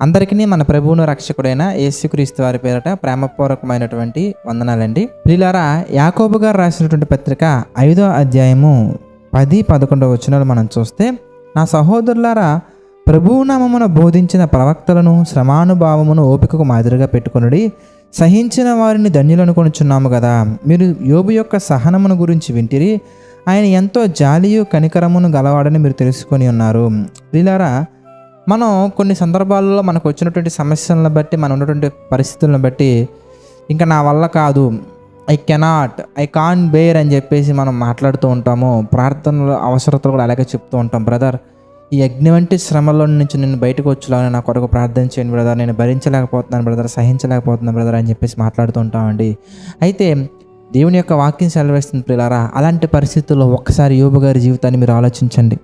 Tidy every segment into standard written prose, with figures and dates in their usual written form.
అందరికీ మన ప్రభువును రక్షకుడైన యేసుక్రీస్తు వారి పేరట ప్రేమపూర్వకమైనటువంటి వందనాలండి. ప్రియులారా, యాకోబు గారు రాసినటువంటి పత్రిక 5వ అధ్యాయము 10-11 వచనాలు మనం చూస్తే, నా సహోదరులారా, ప్రభువు నామమున బోధించిన ప్రవక్తలను శ్రమానుభావమును ఓపికకు మాదిరిగా పెట్టుకొనుడి. సహించిన వారిని ధన్యులనుకొనుచున్నాము కదా. మీరు యోబు యొక్క సహనమును గురించి వింటిరి. ఆయన ఎంతో జాలియు కనికరమును గలవాడని మీరు తెలుసుకొని ఉన్నారు. ప్రియులారా, మనం కొన్ని సందర్భాల్లో మనకు వచ్చినటువంటి సమస్యలను బట్టి, మనం ఉన్నటువంటి పరిస్థితులను బట్టి, ఇంకా నా వల్ల కాదు, ఐ కాంట్ బేర్ అని చెప్పేసి మనం మాట్లాడుతూ ఉంటాము. ప్రార్థనలు అవసరతలు కూడా అలాగే చెప్తూ ఉంటాం. బ్రదర్, ఈ అగ్ని వంటి శ్రమలో నుంచి నేను బయటకు వచ్చేలాగా నా కొరకు ప్రార్థన చేయండి బ్రదర్, నేను భరించలేకపోతున్నాను బ్రదర్, సహించలేకపోతున్నాను బ్రదర్ అని చెప్పేసి మాట్లాడుతూ ఉంటామండి. అయితే దేవుని యొక్క వాక్యం సెలవిస్తుంది ప్రియులారా, అలాంటి పరిస్థితుల్లో ఒక్కసారి యోబు గారి జీవితాన్ని మీరు ఆలోచించండి.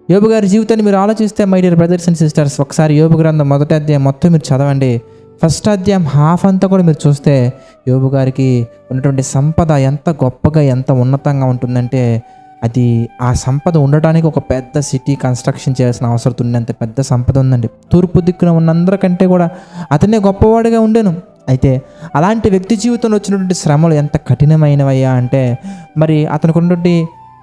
యోబు గారి జీవితాన్ని మీరు ఆలోచిస్తే, my dear brothers and sisters, ఒకసారి యోబు గ్రంథం 1వ అధ్యాయం మొత్తం మీరు చదవండి. ఫస్ట్ అధ్యాయం హాఫ్ అంతా కూడా మీరు చూస్తే, యోబు గారికి ఉన్నటువంటి సంపద ఎంత గొప్పగా, ఎంత ఉన్నతంగా ఉంటుందంటే, అది ఆ సంపద ఉండటానికి ఒక పెద్ద సిటీ కన్స్ట్రక్షన్ చేయాల్సిన అవసరం ఉన్నంత పెద్ద సంపద ఉందండి. తూర్పు దిక్కున ఉన్నందరికంటే కూడా అతనే గొప్పవాడిగా ఉండేను. అయితే అలాంటి వ్యక్తి జీవితంలో వచ్చినటువంటి శ్రమలు ఎంత కఠినమైనవయ్యా అంటే, మరి అతనికి ఉన్నటువంటి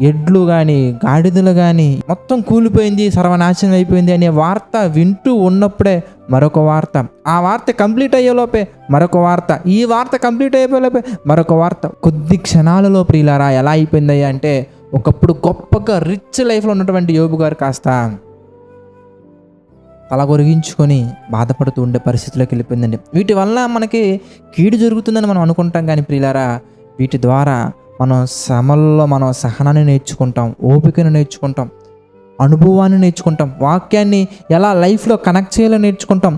ఎడ్లు కానీ, గాడిదలు కానీ మొత్తం కూలిపోయింది, సర్వనాశనం అయిపోయింది అనే వార్త వింటూ ఉన్నప్పుడే మరొక వార్త, ఆ వార్త కంప్లీట్ అయ్యేలోపే మరొక వార్త, ఈ వార్త కంప్లీట్ అయిపోయేలోపే మరొక వార్త. కొద్ది క్షణాలలో ప్రియులారా ఎలా అయిపోయిందయ్యా అంటే, ఒకప్పుడు గొప్పగా రిచ్ లైఫ్లో ఉన్నటువంటి యోబు గారు కాస్త తలగొరిగించుకొని బాధపడుతూ ఉండే పరిస్థితిలోకి వెళ్ళిపోయిందండి. వీటి వల్ల మనకి కీడు జరుగుతుందని మనం అనుకుంటాం, కానీ ప్రియులారా, వీటి ద్వారా మనం శ్రమల్లో మనం సహనాన్ని నేర్చుకుంటాం, ఓపికను నేర్చుకుంటాం, అనుభవాన్ని నేర్చుకుంటాం, వాక్యాన్ని ఎలా లైఫ్లో కనెక్ట్ చేయాలో నేర్చుకుంటాం.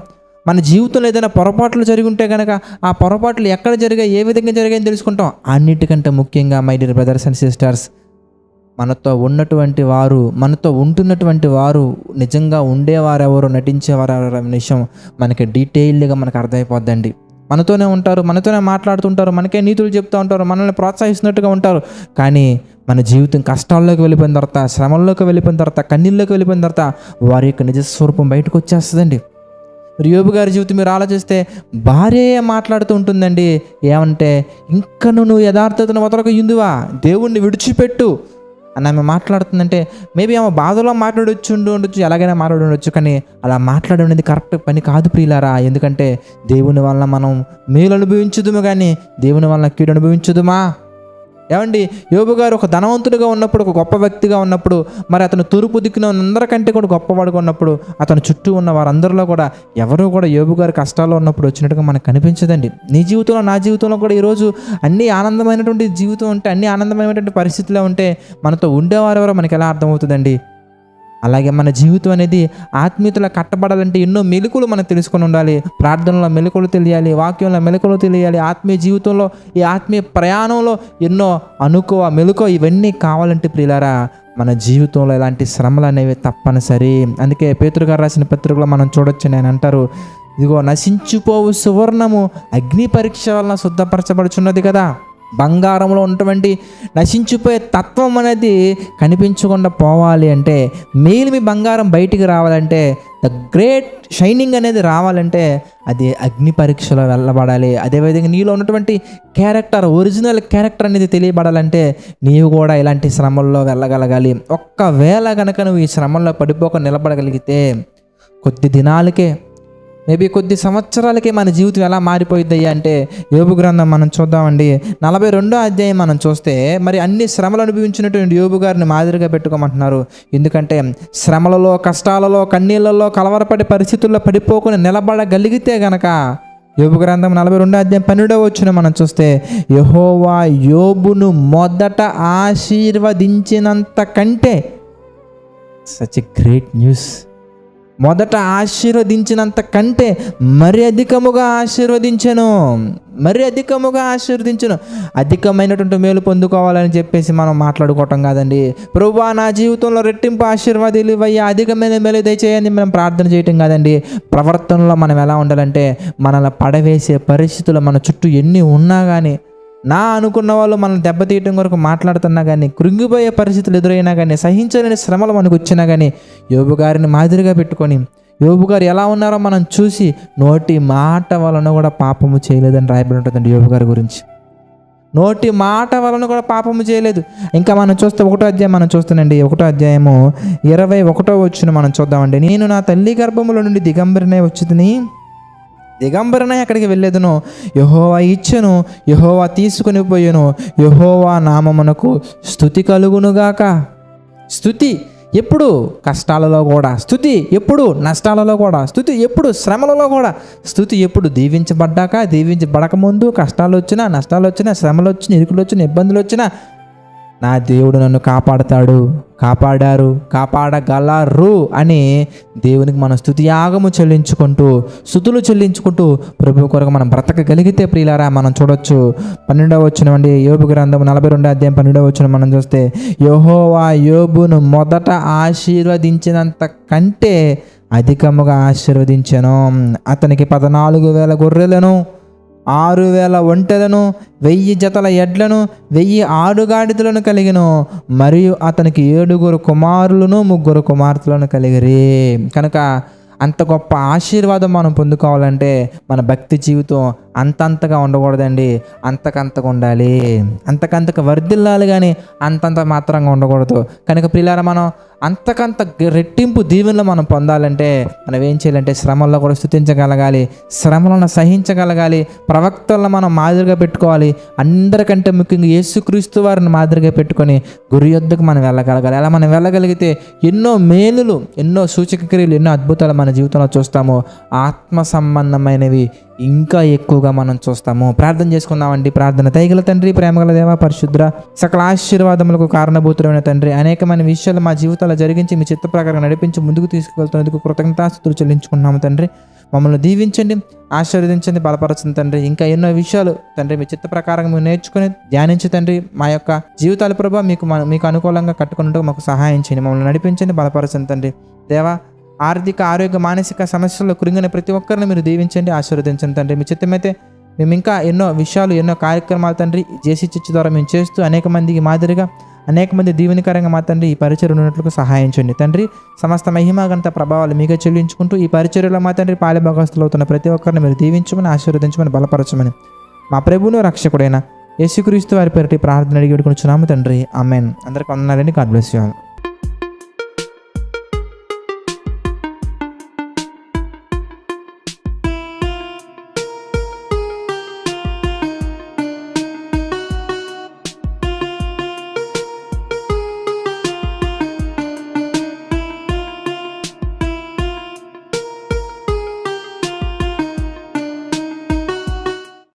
మన జీవితంలో ఏదైనా పొరపాట్లు జరిగి ఉంటే కనుక ఆ పొరపాట్లు ఎక్కడ జరిగాయి, ఏ విధంగా జరిగాయని తెలుసుకుంటాం. అన్నిటికంటే ముఖ్యంగా my dear brothers and sisters, మనతో ఉన్నటువంటి వారు, మనతో ఉంటున్నటువంటి వారు నిజంగా ఉండేవారెవరు, నటించేవారెవరు అనే విషయం మనకి డీటెయిల్డ్గా మనకు అర్థమైపోద్దండి. మనతోనే ఉంటారు, మనతోనే మాట్లాడుతుంటారు, మనకే నీతులు చెప్తూ ఉంటారు, మనల్ని ప్రోత్సహిస్తున్నట్టుగా ఉంటారు. కానీ మన జీవితం కష్టాల్లోకి వెళ్ళిపోయిన తర్వాత, శ్రమల్లోకి వెళ్ళిపోయిన తర్వాత, కన్నీళ్ళలోకి వెళ్ళిపోయిన తర్వాత వారి యొక్క నిజస్వరూపం బయటకు వచ్చేస్తుందండి. యోబు గారి జీవితం మీరు ఆలోచిస్తే, భార్య మాట్లాడుతూ ఉంటుందండి. ఏమంటే, ఇంకా నువ్వు యథార్థతను వదలక ఇందువా, దేవుణ్ణి విడిచిపెట్టు అని ఆమె మాట్లాడుతుందంటే, మేబీ ఆమె బాధలో ఉండొచ్చు, ఎలాగైనా మాట్లాడుండొచ్చు, కానీ అలా మాట్లాడేది కరెక్ట్ పని కాదు ప్రియులారా. ఎందుకంటే దేవుని వలన మనం మేలు అనుభవించుదుము, కానీ దేవుని వలన కీడు అనుభవించుదుమా? ఏమండి, యోబు గారు ఒక ధనవంతుడిగా ఉన్నప్పుడు, ఒక గొప్ప వ్యక్తిగా ఉన్నప్పుడు, మరి అతను తూర్పు దిక్కున అందరికంటే కూడా గొప్పవాడుగా ఉన్నప్పుడు, అతను చుట్టూ ఉన్న వారందరిలో కూడా ఎవరు కూడా యోబు గారు కష్టాల్లో ఉన్నప్పుడు వచ్చినట్టుగా మనకు కనిపించదండి. నీ జీవితంలో, నా జీవితంలో కూడా ఈరోజు అన్ని ఆనందమైనటువంటి జీవితం ఉంటే, అన్ని ఆనందమైనటువంటి పరిస్థితుల్లో ఉంటే మనతో ఉండేవారు ఎవరో మనకి ఎలా అర్థమవుతుందండి? అలాగే మన జీవితం అనేది ఆత్మీయతలో కట్టబడాలంటే ఎన్నో మెలకువలు మనం తెలుసుకొని ఉండాలి. ప్రార్థనలో మెలకువలు తెలియాలి, వాక్యంలో మెలకువలు తెలియాలి, ఆత్మీయ జీవితంలో, ఈ ఆత్మీయ ప్రయాణంలో ఎన్నో మెలకువ ఇవన్నీ కావాలంటే ప్రియులారా, మన జీవితంలో ఇలాంటి శ్రమలు అనేవి తప్పనిసరి. అందుకే పేతురు గారు రాసిన పత్రికలో మనం చూడొచ్చు, నేను అంటారు, ఇదిగో నశించిపోవు సువర్ణము అగ్ని పరీక్ష వలన శుద్ధపరచబడుచున్నది కదా. బంగారంలో ఉన్నటువంటి నశించిపోయే తత్వం అనేది కనిపించకుండా పోవాలి అంటే, మేలిమి బంగారం బయటికి రావాలంటే, ద గ్రేట్ షైనింగ్ అనేది రావాలంటే అది అగ్ని పరీక్షలో వెళ్ళబడాలి. అదేవిధంగా నీలో ఉన్నటువంటి క్యారెక్టర్, ఒరిజినల్ క్యారెక్టర్ అనేది తెలియబడాలంటే నీవు కూడా ఇలాంటి శ్రమల్లో వెళ్ళగలగాలి. ఒక్కవేళ కనుక నువ్వు ఈ శ్రమల్లో పడిపోక నిలబడగలిగితే, కొద్ది దినాలకే, మేబీ కొద్ది సంవత్సరాలకే మన జీవితం ఎలా మారిపోయిద్దయ్యా అంటే, యోబు గ్రంథం మనం చూద్దామండి. 42వ అధ్యాయం మనం చూస్తే, మరి అన్ని శ్రమలు అనుభవించినటువంటి యోబు గారిని మాదిరిగా పెట్టుకోమంటున్నారు. ఎందుకంటే శ్రమలలో, కష్టాలలో, కన్నీళ్ళలో, కలవరపడే పరిస్థితుల్లో పడిపోకుండా నిలబడగలిగితే గనక, యోబు గ్రంథం 42వ అధ్యాయం 12వ వచనం మనం చూస్తే, యెహోవా యోబును మొదట ఆశీర్వదించినంత కంటే, సచ్ ఎ గ్రేట్ న్యూస్, మొదట ఆశీర్వదించినంత కంటే మరి అధికముగా ఆశీర్వదించను. అధికమైనటువంటి మేలు పొందుకోవాలని చెప్పేసి మనం మాట్లాడుకోవటం కాదండి. ప్రభువా, నా జీవితంలో రెట్టింపు ఆశీర్వాదాలు ఇవ్వయ్యా, అధికమైన మేలు దయచేయని మనం ప్రార్థన చేయటం కాదండి. ప్రవర్తనలో మనం ఎలా ఉండాలంటే, మనల్ని పడవేసే పరిస్థితులు మన చుట్టూ ఎన్ని ఉన్నా కానీ, నా అనుకున్న వాళ్ళు మనం దెబ్బతీయటం కొరకు మాట్లాడుతున్నా కానీ, కృంగిపోయే పరిస్థితులు ఎదురైనా కానీ, సహించలేని శ్రమలు మనకు వచ్చినా కానీ, యోబు గారిని మాదిరిగా పెట్టుకొని యోబు గారు ఎలా ఉన్నారో మనం చూసి నోటి మాట వలన కూడా పాపము చేయలేదని రాయబడి ఉంటుందండి యోబు గారి గురించి. నోటి మాట వలన కూడా పాపము చేయలేదు. ఇంకా మనం చూస్తే 1వ అధ్యాయం మనం చూస్తానండి. 1వ అధ్యాయము 21వ వచనం మనం చూద్దామండి. నేను నా తల్లి గర్భములో నుండి దిగంబరినై వచ్చితిని, దిగంబరనై అక్కడికి వెళ్ళేదను. యెహోవా ఇచ్చెను, యెహోవా తీసుకుని పోయెను, యెహోవా నామమునకు స్తుతి కలుగునుగాక. స్తుతి ఎప్పుడు కష్టాలలో కూడా, స్తుతి ఎప్పుడు నష్టాలలో కూడా, స్తుతి ఎప్పుడు శ్రమలలో కూడా, స్తుతి ఎప్పుడు దీవించబడ్డాక, దీవించబడకముందు, కష్టాలు వచ్చినా నష్టాలు వచ్చినా శ్రమలు వచ్చినా ఇరుకులు వచ్చినా ఇబ్బందులు వచ్చినా నా దేవుడు నన్ను కాపాడతాడు, కాపాడారు, కాపాడగలరు అని దేవునికి మనం స్తుతి యాగము చెల్లించుకుంటూ, స్తుతులు చెల్లించుకుంటూ ప్రభు కొరకు మనం బ్రతకగలిగితే ప్రియులారా మనం చూడొచ్చు. 12వ వచనం అండి, యోబు గ్రంథం 42వ అధ్యాయం 12వ వచనం మనం చూస్తే, యెహోవా యోబును మొదట ఆశీర్వదించినంత కంటే అధికముగా ఆశీర్వదించెను. అతనికి 14,000 గొర్రెలను, 6,000 ఒంటెలను, 1,000 జతల ఎడ్లను, 1,000 ఆడుగాడిదలను కలిగెను. మరియు అతనికి 7 కుమారులను 3 కుమార్తెలను కలిగిరి. కనుక అంత గొప్ప ఆశీర్వాదం మనం పొందుకోవాలంటే మన భక్తి జీవితం అంతంతగా ఉండకూడదండి, అంతకంతగా ఉండాలి. అంతకంతకు వర్ధిల్లాలి కానీ అంతంత మాత్రంగా ఉండకూడదు. కనుక ప్రియులారా, మనం అంతకంత రెట్టింపు దీవెనలు మనం పొందాలంటే మనం ఏం చేయాలంటే శ్రమల్లో కూడా స్తుతించగలగాలి, శ్రమలను సహించగలగాలి, ప్రవక్తలను మనం మాదిరిగా పెట్టుకోవాలి. అందరికంటే ముఖ్యంగా యేసుక్రీస్తు వారిని మాదిరిగా పెట్టుకొని గురి యొద్దకు మనం వెళ్ళగలగాలి. అలా మనం వెళ్ళగలిగితే ఎన్నో మేలులు, ఎన్నో సూచక క్రియలు, ఎన్నో అద్భుతాలు మన జీవితంలో చూస్తాము. ఆత్మ సంబంధమైనవి ఇంకా ఎక్కువగా మనం చూస్తాము. ప్రార్థన చేసుకుందామండి. ప్రార్థన. దయగల తండ్రి, ప్రేమగల దేవ, పరిశుద్ర, సకల ఆశీర్వాదములకు కారణభూతులైన తండ్రి, అనేకమైన విషయాలు మా జీవితాల్లో జరిగించి మీ చిత్త ప్రకారం నడిపించి ముందుకు తీసుకువెళ్తున్నందుకు కృతజ్ఞతాస్తుతులు చెల్లించుకున్నాము తండ్రి. మమ్మల్ని దీవించండి, ఆశీర్వదించండి, బలపరచండి తండ్రి. ఇంకా ఎన్నో విషయాలు తండ్రి మీ చిత్త ప్రకారం మేము నేర్చుకుని ధ్యానించి తండ్రి మా యొక్క జీవితాల ప్రభావ మీకు అనుకూలంగా కట్టుకున్నట్టు మాకు సహాయం చేయండి. మమ్మల్ని నడిపించండి, బలపరచండి తండ్రి. దేవా, ఆర్థిక, ఆరోగ్య, మానసిక సమస్యల్లో కృంగిన ప్రతి ఒక్కరిని మీరు దీవించండి, ఆశీర్వదించండి తండ్రి. మీ చిత్తమైతే మేము ఇంకా ఎన్నో విషయాలు, ఎన్నో కార్యక్రమాలు తండ్రి జేసీ చర్చ్ ద్వారా మేము చేస్తూ అనేక మందికి మాదిరిగా, అనేక మంది దీవెనకరంగా మా తండ్రి ఈ పరిచర్య ఉన్నట్లుగా సహాయం చేయండి తండ్రి. సమస్త మహిమ ఘనత ప్రభావాలు మీకే చెల్లించుకుంటూ ఈ పరిచర్యలో మా తండ్రి పాలిభాగస్తులు అవుతున్న ప్రతి ఒక్కరిని మీరు దీవించమని, ఆశీర్వదించమని, బలపరచమని మా ప్రభువును రక్షకుడైన యేసుక్రీస్తు వారి పేరిట ప్రార్థన అడిగి వేడుకొనుచున్నాము తండ్రి. ఆమేన్. అందరికీ వందనాలండి. God bless you all.